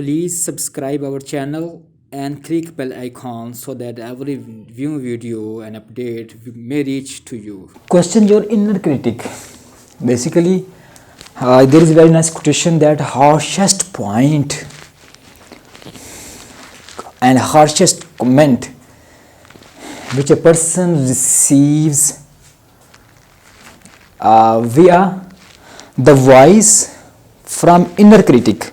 Please subscribe our channel and click bell icon so that every new video and update may reach to you. Question your inner critic. Basically, there is a very nice quotation that harshest point and harshest comment which a person receives via the voice from inner critic.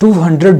200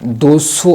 200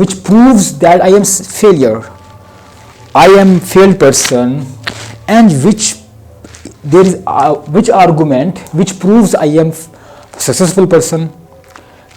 which proves that I am failure, I am failed person, and which argument which proves I am successful person.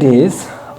days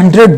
100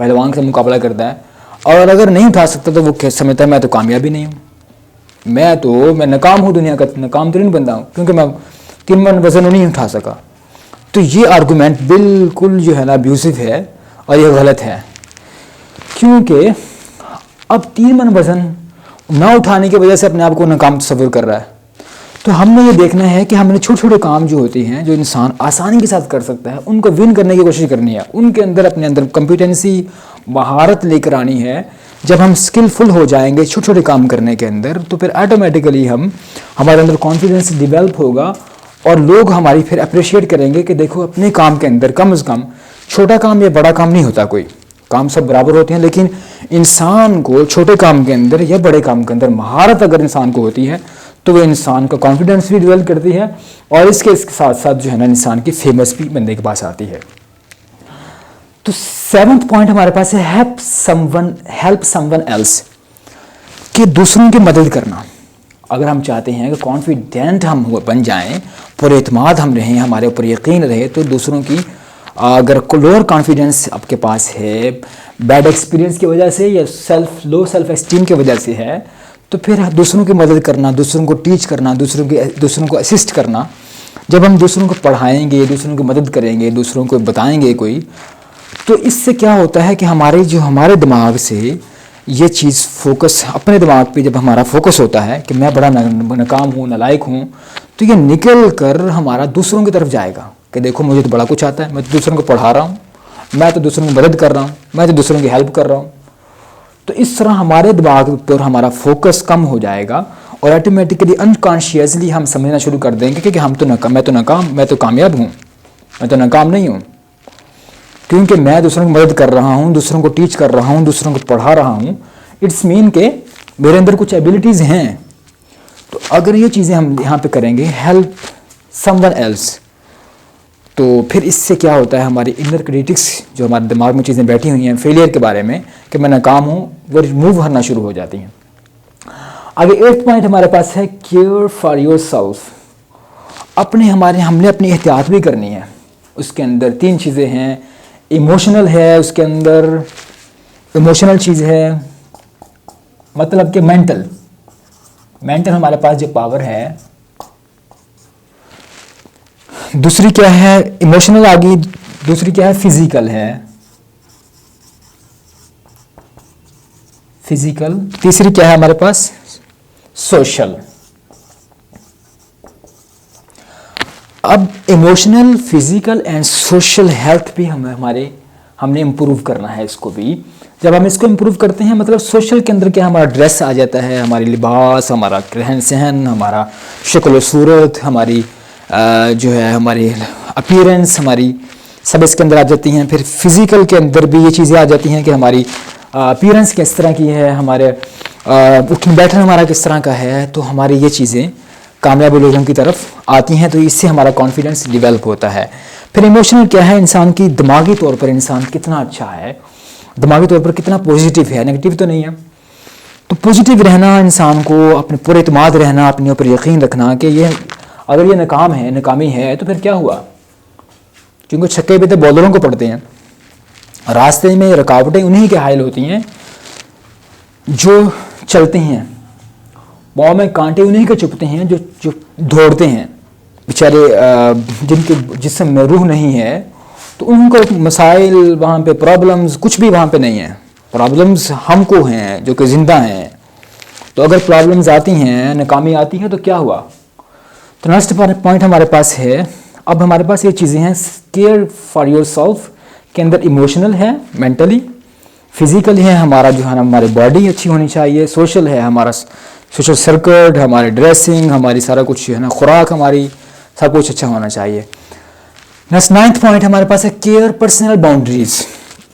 پہلوان سے مقابلہ کرتا ہے، اور اگر نہیں اٹھا سکتا تو وہ سمجھتا ہے میں تو کامیابی نہیں ہوں، میں ناکام ہوں، دنیا کا ناکام ترین بندہ ہوں، کیونکہ میں 3 من وزن نہیں اٹھا سکا. تو یہ آرگومنٹ بالکل جو ہے نا ابیوزو ہے اور یہ غلط ہے، کیونکہ اب 3 من وزن نہ اٹھانے کی وجہ سے اپنے آپ کو ناکام تصور کر رہا ہے. تو ہم نے یہ دیکھنا ہے کہ ہم نے چھوٹے چھوٹے کام جو ہوتے ہیں جو انسان آسانی کے ساتھ کر سکتا ہے ان کو ون کرنے کی کوشش کرنی ہے، ان کے اندر اپنے اندر کمپیٹنسی مہارت لے کر آنی ہے. جب ہم اسکلفل ہو جائیں گے چھوٹے چھوٹے کام کرنے کے اندر تو پھر آٹومیٹیکلی ہمارے اندر کانفیڈنس ڈیولپ ہوگا اور لوگ ہماری پھر اپریشیٹ کریں گے کہ دیکھو اپنے کام کے اندر کم از کم چھوٹا کام یا بڑا کام نہیں ہوتا، کوئی کام سب برابر ہوتے ہیں، لیکن انسان کو چھوٹے کام کے اندر یا بڑے کام کے اندر مہارت اگر انسان کو ہوتی ہے تو وہ انسان کا کانفیڈنس بھی ڈیولپ کرتی ہے اور اس کے ساتھ ساتھ جو ہے نا انسان کی فیمس بھی بندے کے پاس آتی ہے. تو 7th پوائنٹ ہمارے پاس ہے ہیلپ سم ون ایلس، کہ دوسروں کی مدد کرنا. اگر ہم چاہتے ہیں کہ کانفیڈنٹ ہم بن جائیں، پر اعتماد ہم رہیں، ہمارے اوپر یقین رہے، تو دوسروں کی اگر لوور کانفیڈنس آپ کے پاس ہے بیڈ ایکسپیرینس کی وجہ سے یا لو سیلف اسٹیم کی وجہ سے ہے، تو پھر دوسروں کی مدد کرنا، دوسروں کو ٹیچ کرنا، دوسروں کو اسسٹ کرنا. جب ہم دوسروں کو پڑھائیں گے، دوسروں کی مدد کریں گے، دوسروں کو بتائیں گے کوئی، تو اس سے کیا ہوتا ہے کہ ہمارے دماغ سے یہ چیز فوکس اپنے دماغ پہ جب ہمارا فوکس ہوتا ہے کہ میں بڑا ناکام ہوں، نالائق ہوں، تو یہ نکل کر ہمارا دوسروں کی طرف جائے گا کہ دیکھو مجھے تو بڑا کچھ آتا ہے، میں تو دوسروں کو پڑھا رہا ہوں، میں تو دوسروں کی مدد کر رہا ہوں، میں تو دوسروں کی ہیلپ کر رہا ہوں. تو اس طرح ہمارے دماغ پر ہمارا فوکس کم ہو جائے گا اور آٹومیٹکلی انکانشیسلی ہم سمجھنا شروع کر دیں گے کہ میں تو کامیاب ہوں، میں تو ناکام نہیں ہوں، کیونکہ میں دوسروں کی مدد کر رہا ہوں، دوسروں کو ٹیچ کر رہا ہوں، دوسروں کو پڑھا رہا ہوں. اٹس مین کہ میرے اندر کچھ ایبلٹیز ہیں. تو اگر یہ چیزیں ہم یہاں پہ کریں گے ہیلپ سم ون ایلس، تو پھر اس سے کیا ہوتا ہے ہماری انر کریٹکس جو ہمارے دماغ میں چیزیں بیٹھی ہوئی ہیں فیلئر کے بارے میں کہ میں ناکام ہوں، وہ ریموو کرنا شروع ہو جاتی ہیں. آگے 8th پوائنٹ ہمارے پاس ہے کیئر فار یور سیلف. ہم نے اپنی احتیاط بھی کرنی ہے. اس کے اندر 3 چیزیں ہیں. ایموشنل ہے، اس کے اندر ایموشنل چیز ہے، مطلب کہ مینٹل ہمارے پاس جو پاور ہے. دوسری کیا ہے ایموشنل آگی، دوسری کیا ہے فزیکل ہے، تیسری کیا ہے ہمارے پاس سوشل. اب emotional, physical and social health بھی ہم نے امپروو کرنا ہے. اس کو بھی جب ہم اس کو امپروو کرتے ہیں مطلب سوشل کے اندر کیا ہمارا ڈریس آ جاتا ہے، ہماری لباس، ہمارا رہن سہن، ہمارا شکل و صورت، ہماری جو ہے ہماری اپیرنس، ہماری سب اس کے اندر آ جاتی ہیں. پھر فزیکل کے اندر بھی یہ چیزیں آ جاتی ہیں کہ ہماری اپیرنس کس طرح کی ہے، ہمارے اٹھنا بیٹھنا ہمارا کس طرح کا ہے. تو ہماری یہ چیزیں کامیاب لوگوں کی طرف آتی ہیں، تو اس سے ہمارا کانفیڈنس ڈیولپ ہوتا ہے. پھر ایموشنل کیا ہے، انسان کی دماغی طور پر انسان کتنا اچھا ہے، دماغی طور پر کتنا پوزیٹیو ہے، نیگیٹو تو نہیں ہے. تو پوزیٹیو رہنا، انسان کو اپنے پورے اعتماد رہنا، اپنے اوپر یقین رکھنا کہ اگر یہ ناکامی ہے تو پھر کیا ہوا، کیونکہ چھکے پہ تو بالروں کو پڑتے ہیں. راستے میں رکاوٹیں انہی کے حائل ہوتی ہیں جو چلتے ہیں، پاؤں میں کانٹے انہی کے چبھتے ہیں جو دوڑتے ہیں. بیچارے جن کے جسم میں روح نہیں ہے تو ان کو مسائل وہاں پہ پرابلمز کچھ بھی وہاں پہ نہیں ہیں. پرابلمز ہم کو ہیں جو کہ زندہ ہیں. تو اگر پرابلمز آتی ہیں، ناکامی آتی ہے تو کیا ہوا. تو نیکسٹ پوائنٹ ہمارے پاس ہے، اب ہمارے پاس یہ چیزیں ہیں کیئر فار یور سیلف کے اندر ایموشنل ہے، مینٹلی، فزیکل ہے ہمارا جو ہے ہماری باڈی اچھی ہونی چاہیے، سوشل ہے ہمارا سوشل سرکٹ، ہماری ڈریسنگ، ہماری سارا کچھ جو ہے نا خوراک، ہماری سب کچھ اچھا ہونا چاہیے. نیکسٹ 9th پوائنٹ ہمارے پاس ہے کیئر پرسنل باؤنڈریز.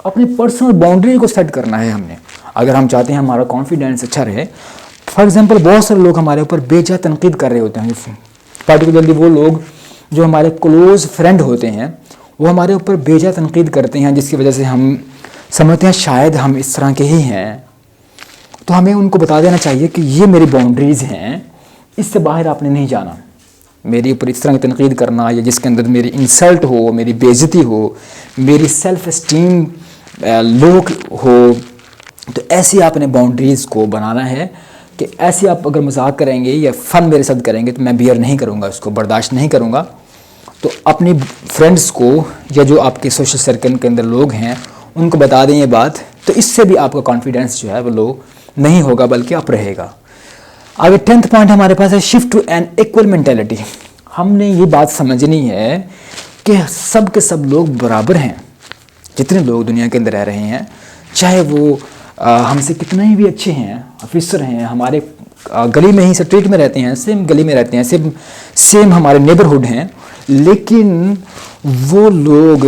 اپنی پرسنل باؤنڈری کو سیٹ کرنا ہے ہم نے اگر ہم چاہتے ہیں ہمارا کانفیڈینس اچھا رہے. فار ایگزامپل بہت سارے لوگ ہمارے اوپر بے جا تنقید کر رہے ہوتے ہیں، پرٹیکولرلی وہ لوگ جو ہمارے کلوز فرینڈ ہوتے ہیں وہ ہمارے اوپر بے جا تنقید کرتے ہیں، جس کی وجہ سے ہم سمجھتے ہیں شاید ہم اس طرح کے ہی ہیں. تو ہمیں ان کو بتا دینا چاہیے کہ یہ میری باؤنڈریز ہیں، اس سے باہر آپ نے نہیں جانا. میری اوپر اس طرح کی تنقید کرنا یا جس کے اندر میری انسلٹ ہو، میری بے عزتی ہو، میری سیلف اسٹیم لوگ ہو، تو ایسی آپ نے باؤنڈریز کو بنانا ہے کہ ایسے آپ اگر مذاق کریں گے یا فن میرے ساتھ کریں گے تو میں بیئر نہیں کروں گا، اس کو برداشت نہیں کروں گا. تو اپنی فرینڈس کو یا جو آپ کے سوشل سرکل کے اندر لوگ ہیں ان کو بتا دیں یہ بات، تو اس سے بھی آپ کا کانفیڈنس جو ہے وہ لو نہیں ہوگا بلکہ اپ رہے گا. آگے 10th پوائنٹ ہمارے پاس ہے shift to an equal mentality. ہم نے یہ بات سمجھنی ہے کہ سب کے سب لوگ برابر ہیں. جتنے لوگ دنیا کے اندر رہ رہے ہیں، چاہے وہ ہم سے کتنے ہی بھی اچھے ہیں، آفیسر ہیں، ہمارے گلی میں ہی اسٹریٹ میں رہتے ہیں، سیم گلی میں رہتے ہیں، سیم ہمارے نیبرہڈ ہیں، لیکن وہ لوگ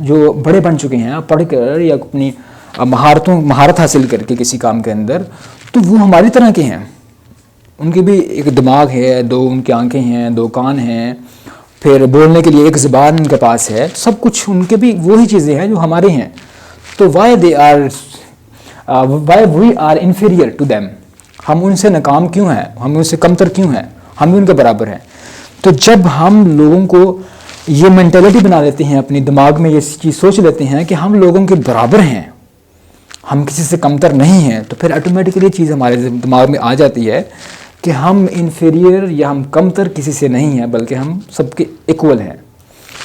جو بڑے بن چکے ہیں پڑھ کر یا اپنی مہارت حاصل کر کے کسی کام کے اندر، تو وہ ہماری طرح کے ہیں. ان کی بھی ایک دماغ ہے، 2 ان کی آنکھیں ہیں، 2 کان ہیں، پھر بولنے کے لیے ایک زبان ان کے پاس ہے، سب کچھ ان کے بھی وہی چیزیں ہیں جو ہمارے ہیں. تو why we are inferior to them. ہم ان سے ناکام کیوں ہیں، ہم ان سے کمتر کیوں ہیں، ہم بھی ان کے برابر ہیں. تو جب ہم لوگوں کو یہ مینٹیلٹی بنا لیتے ہیں، اپنی دماغ میں یہ چیز سوچ لیتے ہیں کہ ہم لوگوں کے برابر ہیں، ہم کسی سے کمتر نہیں ہیں، تو پھر آٹومیٹکلی چیز ہمارے دماغ میں آ جاتی ہے کہ ہم انفیریئر یا ہم کمتر کسی سے نہیں ہیں بلکہ ہم سب کے ایکول ہیں.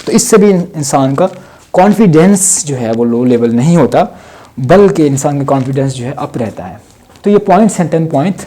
تو اس سے بھی انسان کا کانفیڈینس جو ہے وہ لو لیول نہیں ہوتا، بلکہ انسان کا کانفیڈینس جو ہے اپ رہتا ہے. تو یہ پوائنٹس ہیں 10 پوائنٹ